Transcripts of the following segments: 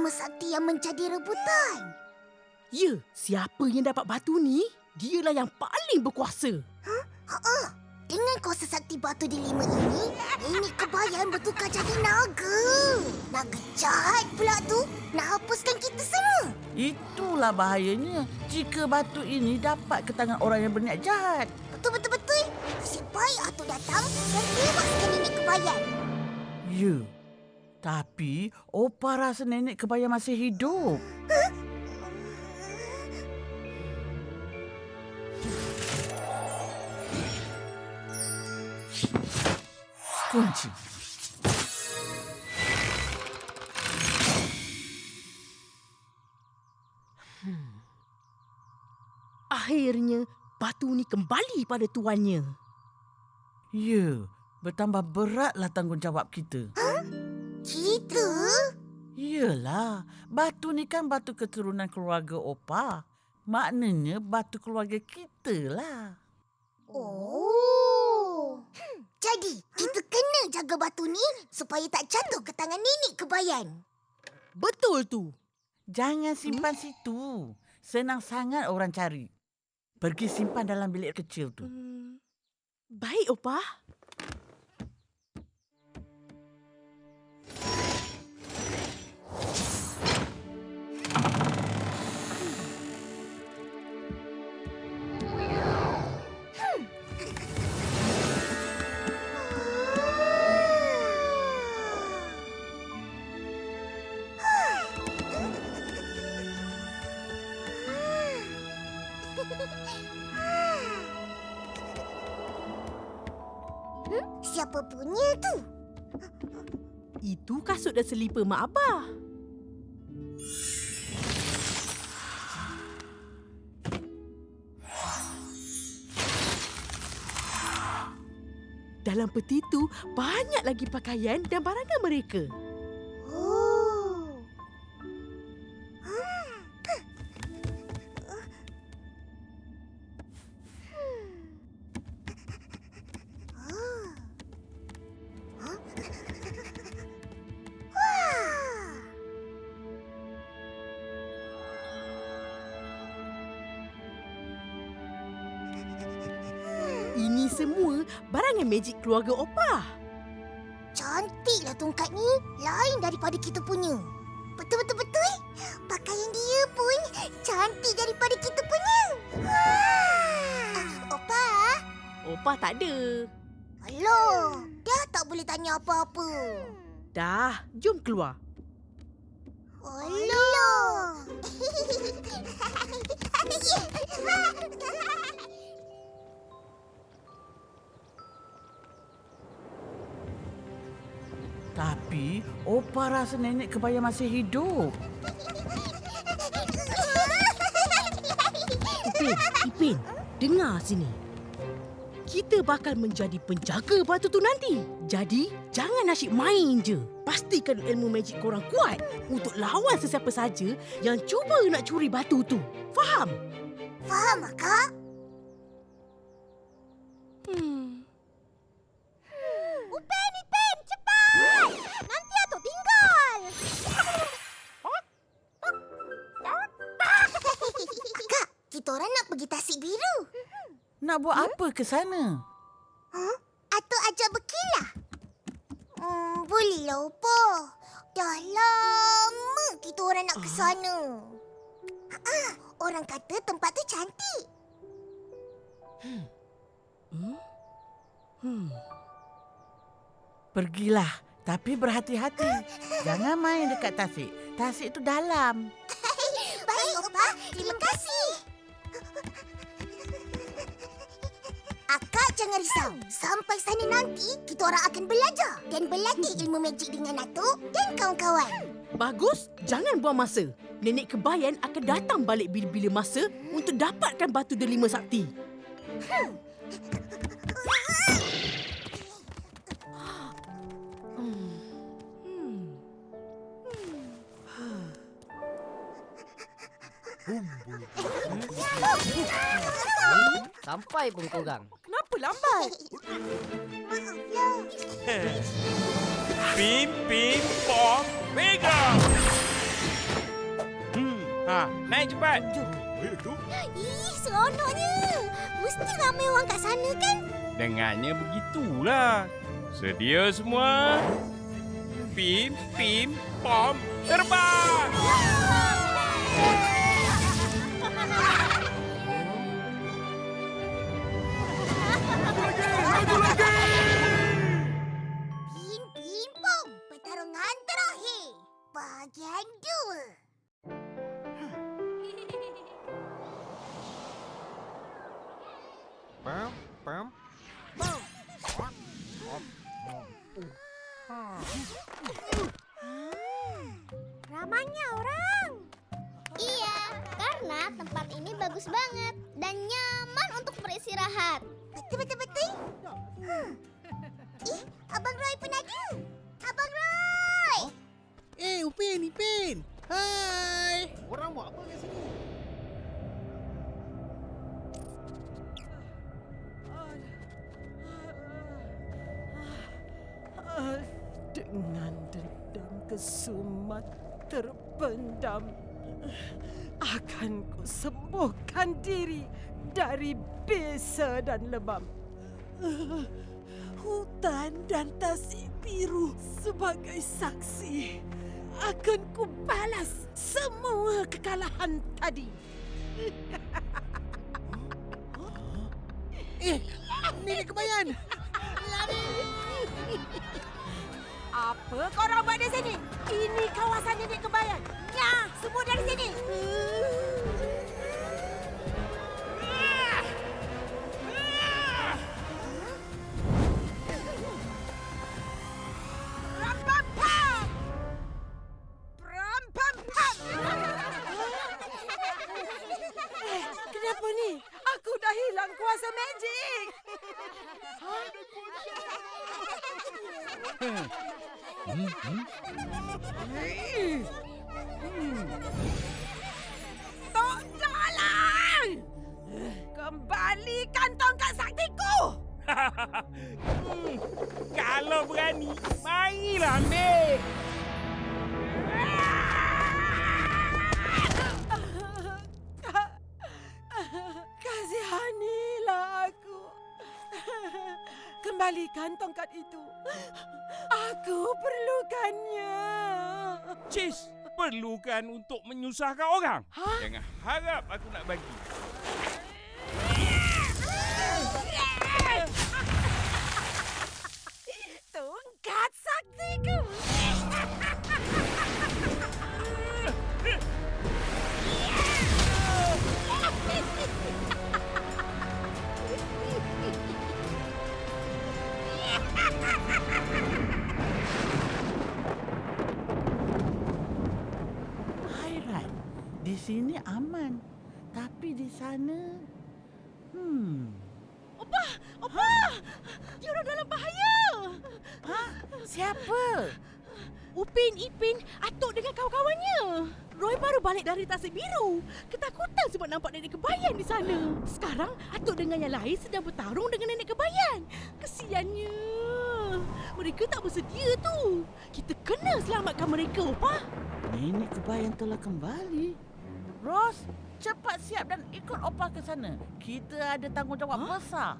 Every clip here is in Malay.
delima sakti yang menjadi rebutan. Ya, siapa yang dapat batu ni, dialah yang paling berkuasa. Dengan kuasa sakti batu delima ini, Nenek Kebayan bertukar jadi naga. Naga jahat pula tu, nak hapuskan kita semua. Itulah bahayanya jika batu ini dapat ke tangan orang yang berniat jahat. Betul. Si baik Atuk datang dan bebaskan Nenek Kebayan. Ya, tapi Opa rasa Nenek Kebayan masih hidup. Kunci. Akhirnya, batu ni kembali pada tuannya. Ya, bertambah beratlah tanggungjawab kita. Kita? Yalah, batu ni kan batu keturunan keluarga Opa. Maknanya batu keluarga kita lah. Oh. Jadi, kita kena jaga batu ni supaya tak jatuh ke tangan Nenek Kebayan. Betul tu. Jangan simpan situ. Senang sangat orang cari. Pergi simpan dalam bilik kecil tu. Baik, Opa. Siapa punya tu? Itu kasut dan selipar Mak Abah. Dalam peti tu banyak lagi pakaian dan barangan mereka. Oh. Ini semua barangan magic keluarga Opa. Cantiklah tongkat ni, lain daripada kita punya. Betul. Pakaian dia pun cantik daripada kita punya. Opa? Opa tak ada. Alah, dah tak boleh tanya apa-apa. Dah, jom keluar. Alah. Tapi Opa rasa Nenek Kebayan masih hidup. Ipin, dengar sini. Kita bakal menjadi penjaga batu tu nanti. Jadi, jangan asyik main je. Pastikan ilmu magic korang kuat untuk lawan sesiapa saja yang cuba nak curi batu tu. Faham? Faham, Kak? Upin, cepat! Nanti Atuk tinggal. Kak, kita orang nak pergi Tasik Biru. Nak buat apa ke sana? Atuk ajak berkilah. Bolehlah, Opa. Dah lama kita orang nak ke sana. Orang kata tempat tu cantik. Pergilah, tapi berhati-hati. Jangan main dekat tasik. Tasik tu dalam. Baik, Opa. Terima kasih. Akak jangan risau. Sampai sana nanti, kita orang akan belajar dan berlatih ilmu magic dengan Atuk dan kawan-kawan. Bagus, jangan buang masa. Nenek Kebayan akan datang balik bila-bila masa untuk dapatkan batu delima sakti. Sampai pun korang. Kenapa lambat? Maaflah. Pim Pim Pom Mega. Naik cepat. Ih, seronoknya. Mesti ramai orang kat sana kan? Dengannya begitulah. Sedia semua? Pim, pim, pom, terbang! Pim, pim, pom. Pertarungan terakhir. Bahagian 2. Pam, pam. Ramainya orang. Iya, karena tempat ini bagus banget dan nyaman untuk beristirahat. Betul. Ih, Abang Roy pun ada. Abang Roy! Upin. Hai. Orang buat apa kat sini? Dengan dendam kesumat terpendam, akan ku sembuhkan diri dari besa dan lebam. Hutan dan tasik biru sebagai saksi. Akan ku balas semua kekalahan tadi. Nenek kebayan. Apa korang buat di sini? Ini kawasan Nenek Kebayan. Nyah, semua dari sini. Ram-pam-pam! Ram-pam-pam! Kenapa ni? Aku dah hilang kuasa magic. Tolong! Kembalikan tongkat saktiku! Kalau berani, marilah ambil. Kasihanilah aku. Kembalikan tongkat itu. Aku perlukannya. Cis, perlukan untuk menyusahkan orang. Jangan harap aku nak bagi. Tongkat saktiku. Hairan, di sini aman. Tapi di sana... Opa! Dia orang dalam bahaya! Siapa? Upin, Ipin, Atuk dengan kawan-kawannya. Roy baru balik dari Tasik Biru. Ketakutan sebab nampak Nenek Kebayan di sana. Sekarang Atuk dengan yang lain sedang bertarung dengan Nenek Kebayan. Kesiannya. Mereka tak bersedia tu. Kita kena selamatkan mereka, Opa. Nenek Kebayan telah kembali. Ros, cepat siap dan ikut Opa ke sana. Kita ada tanggungjawab besar.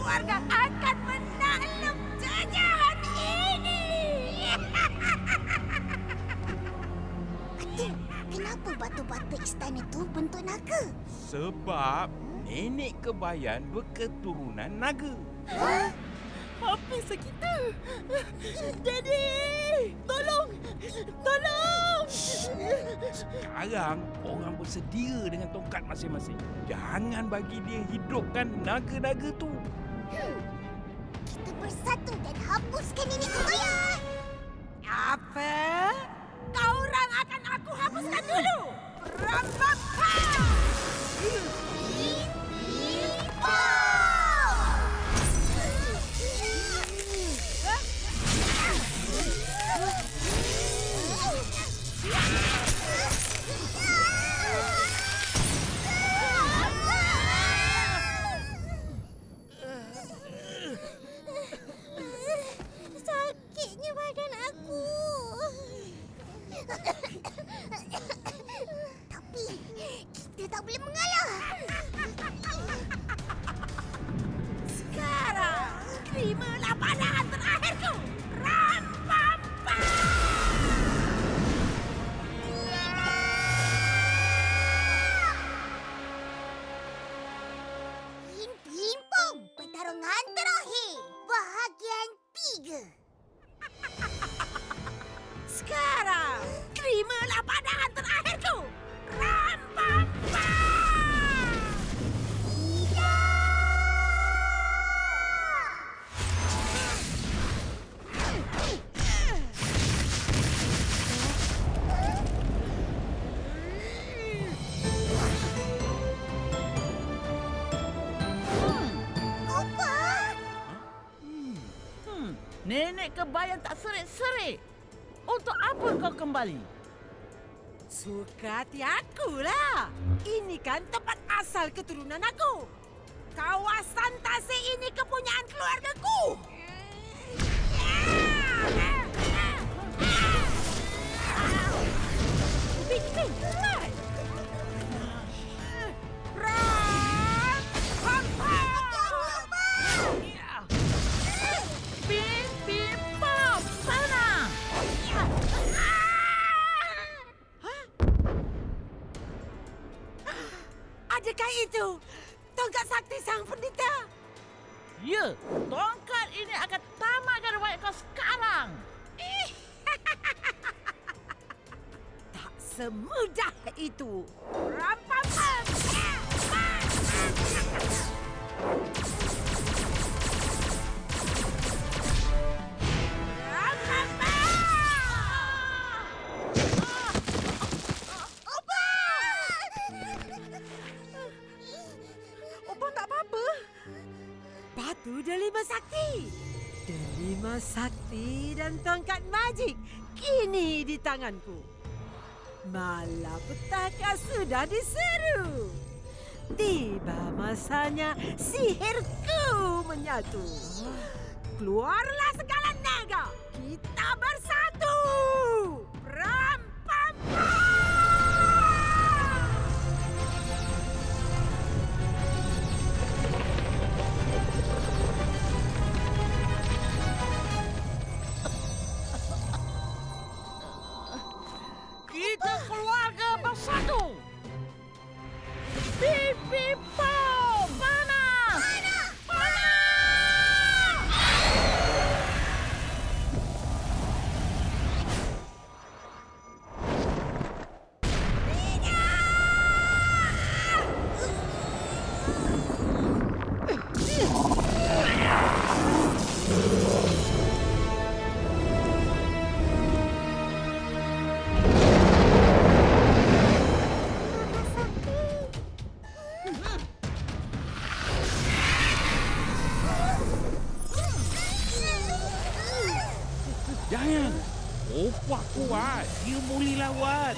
keluarga akan menakluk jajahan ini. Atuk, kenapa batu-batu istana tu bentuk naga? Sebab nenek kebayan berketurunan naga. Habis kita. Daddy! Tolong! Tolong! Sekarang orang bersedia dengan tongkat masing-masing. Jangan bagi dia hidupkan naga-naga tu. Kita bersatu dan hapuskan nenek kebayan. Apa? Kau orang akan aku hapuskan dulu. Rambapa! Sakitnya badan aku. Tapi kita tak boleh mengalah. Sekarang, terimalah pandangan terakhirku. Rambapa! Pimpong, pertarungan terakhir. Bahagian 3. Sekarang, terimalah pandangan terakhirku. Rambapa! Nenek kebayan tak serik-serik. Untuk apa kau kembali? Suka hati akulah. Ini kan tempat asal keturunan aku. Kawasan tasik ini kepunyaan keluargaku. Pin, cepat. Pin, pin, pom, sana. Adakah itu tongkat sakti sang pendeta? Ya, tongkat ini akan tamatkan riwayat kau sekarang. Tak semudah itu. Rampam. Opa tak apa-apa. Batu delima sakti. Delima sakti dan tongkat magik kini di tanganku. Malapetaka sudah diseru. Tiba masanya sihirku menyatu. Keluarlah segala naga. Kita bersatu. Rampampa! Kita keluarga bersatu. Pip, pip, pom, panas. Jangan. Opak kuat. Dia boleh lawan.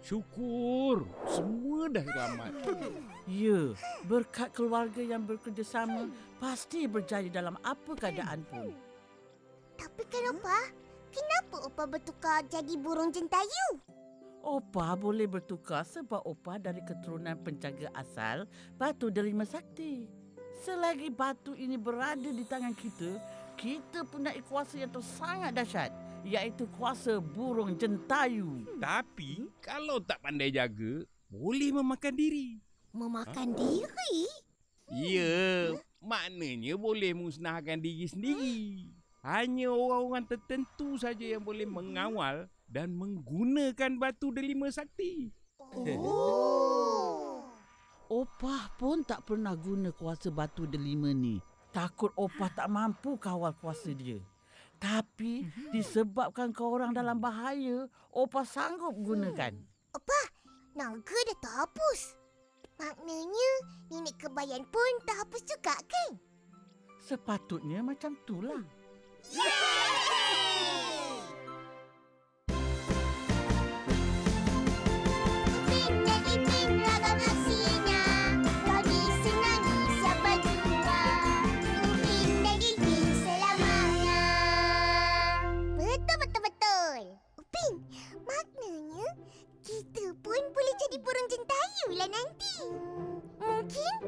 Syukur. Semua dah selamat. Ya, berkat keluarga yang bekerjasama pasti berjaya dalam apa keadaan pun. Tapi kan Opa, kenapa Opa bertukar jadi burung jentayu? Opa boleh bertukar sebab Opa dari keturunan penjaga asal Batu Delima Sakti. Selagi batu ini berada di tangan kita, kita punya kuasa yang sangat dahsyat, iaitu kuasa burung jentayu. Tapi kalau tak pandai jaga, boleh memakan diri. Memakan diri? Ya, maknanya boleh musnahkan diri sendiri. Hanya orang-orang tertentu saja yang boleh mengawal dan menggunakan batu delima sakti. Oh. Opah pun tak pernah guna kuasa batu delima ni. Takut Opah tak mampu kawal kuasa dia. Tapi disebabkan kau orang dalam bahaya, Opah sanggup gunakan. Opa, naga dah terhapus. Maknanya nenek kebayan pun terhapus juga kan? Sepatutnya macam itulah. Upin dan Ipin ragam aksinya, kau disenangi siapa juga. Upin dan Ipin selamanya. Betul. Upin, maknanya kita pun boleh jadi burung jentayu lah nanti. Mungkin